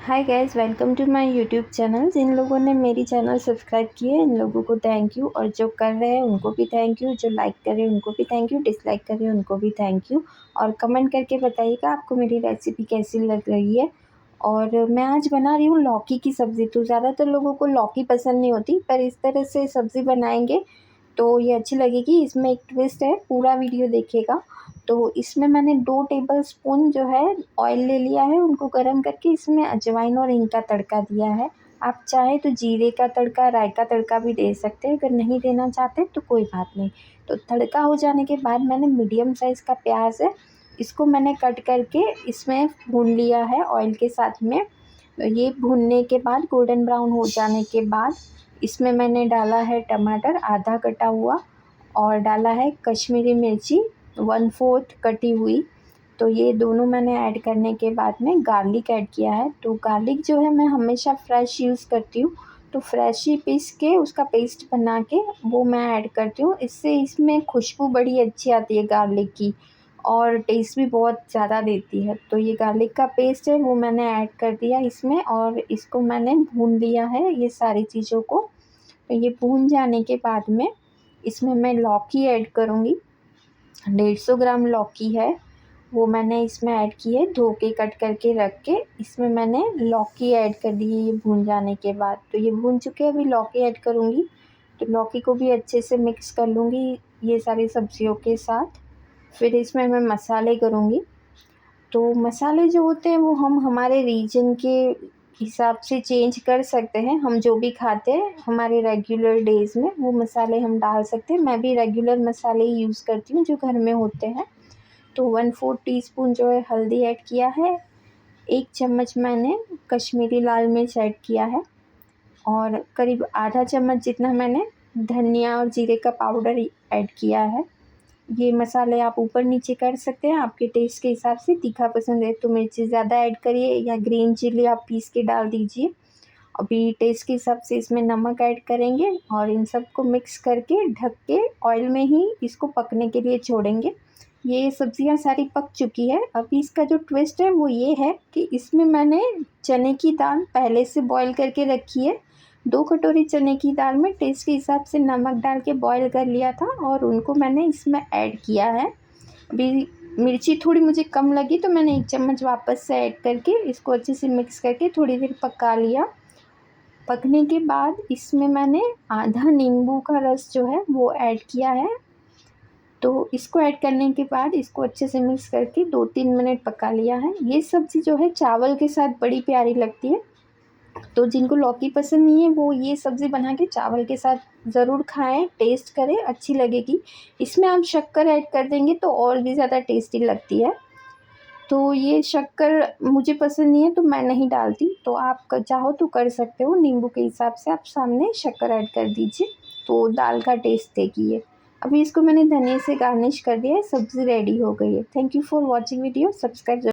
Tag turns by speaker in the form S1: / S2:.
S1: Hi guys, welcome to my YouTube channel. जिन लोगों ने मेरी चैनल सब्सक्राइब की है इन लोगों को थैंक यू, और जो कर रहे हैं उनको भी थैंक यू, जो लाइक कर रहे हैं उनको भी थैंक यू, डिसलाइक कर रहे हैं उनको भी थैंक यू। और कमेंट करके बताइएगा आपको मेरी रेसिपी कैसी लग रही है। और मैं आज बना रही हूँ लौकी की सब्ज़ी। तो ज़्यादातर लोगों को लौकी पसंद नहीं होती, पर इस तरह से सब्ज़ी बनाएंगे तो ये अच्छी लगेगी। इसमें एक ट्विस्ट है, पूरा वीडियो देखिएगा। तो इसमें मैंने 2 टेबलस्पून जो है ऑयल ले लिया है, उनको गरम करके इसमें अजवाइन और हींग का तड़का दिया है। आप चाहे तो जीरे का तड़का, राई का तड़का भी दे सकते हैं, अगर नहीं देना चाहते तो कोई बात नहीं। तो तड़का हो जाने के बाद मैंने मीडियम साइज़ का प्याज है, इसको मैंने कट करके इसमें भून लिया है ऑयल के साथ में। तो ये भूनने के बाद गोल्डन ब्राउन हो जाने के बाद इसमें मैंने डाला है टमाटर आधा कटा हुआ, और डाला है कश्मीरी मिर्ची 1/4 कटी हुई। तो ये दोनों मैंने ऐड करने के बाद में गार्लिक ऐड किया है। तो गार्लिक जो है मैं हमेशा फ्रेश यूज़ करती हूँ, तो फ्रेश ही पीस के उसका पेस्ट बना के वो मैं ऐड करती हूँ। इससे इसमें खुशबू बड़ी अच्छी आती है गार्लिक की, और टेस्ट भी बहुत ज़्यादा देती है। तो ये गार्लिक का पेस्ट है वो मैंने ऐड कर दिया इसमें, और इसको मैंने भून लिया है ये सारी चीज़ों को। तो ये भून जाने के बाद में इसमें मैं लौकी ऐड करूँगी। 150 ग्राम लौकी है वो मैंने इसमें ऐड की है, धो के कट करके रख के इसमें मैंने लौकी ऐड कर दी है ये भून जाने के बाद। तो ये भून चुके हैं, अभी लौकी ऐड करूँगी। तो लौकी को भी अच्छे से मिक्स कर लूँगी ये सारी सब्जियों के साथ। फिर इसमें मैं मसाले करूँगी। तो मसाले जो होते हैं वो हम हमारे रीजन के हिसाब से चेंज कर सकते हैं। हम जो भी खाते हैं हमारे रेगुलर डेज़ में वो मसाले हम डाल सकते हैं। मैं भी रेगुलर मसाले ही यूज़ करती हूँ जो घर में होते हैं। तो 1/4 टीस्पून जो है हल्दी ऐड किया है, 1 चम्मच मैंने कश्मीरी लाल मिर्च ऐड किया है, और करीब आधा चम्मच जितना मैंने धनिया और जीरे का पाउडर ऐड किया है। ये मसाले आप ऊपर नीचे कर सकते हैं आपके टेस्ट के हिसाब से। तीखा पसंद है तो मिर्ची ज़्यादा ऐड करिए, या ग्रीन चिली आप पीस के डाल दीजिए। अभी टेस्ट के हिसाब से इसमें नमक ऐड करेंगे, और इन सबको मिक्स करके ढक के ऑयल में ही इसको पकने के लिए छोड़ेंगे। ये सब्जियां सारी पक चुकी है। अभी इसका जो ट्विस्ट है वो ये है कि इसमें मैंने चने की दाल पहले से बॉईल करके रखी है। 2 कटोरी चने की दाल में टेस्ट के हिसाब से नमक डाल के बॉईल कर लिया था, और उनको मैंने इसमें ऐड किया है। अभी मिर्ची थोड़ी मुझे कम लगी तो मैंने 1 चम्मच वापस से ऐड करके इसको अच्छे से मिक्स करके थोड़ी देर पका लिया। पकने के बाद इसमें मैंने आधा नींबू का रस जो है वो ऐड किया है। तो इसको ऐड करने के बाद इसको अच्छे से मिक्स करके 2-3 मिनट पका लिया है। ये सब्ज़ी जो है चावल के साथ बड़ी प्यारी लगती है। तो जिनको लौकी पसंद नहीं है वो ये सब्ज़ी बना के चावल के साथ ज़रूर खाएं, टेस्ट करें, अच्छी लगेगी। इसमें आप शक्कर ऐड कर देंगे तो और भी ज़्यादा टेस्टी लगती है। तो ये शक्कर मुझे पसंद नहीं है तो मैं नहीं डालती, तो आप चाहो तो कर सकते हो। नींबू के हिसाब से आप सामने शक्कर ऐड कर दीजिए, तो दाल का टेस्ट देगी ये। अभी इसको मैंने धनिया से गार्निश कर दिया है, सब्ज़ी रेडी हो गई है। Thank you for watching video. Subscribe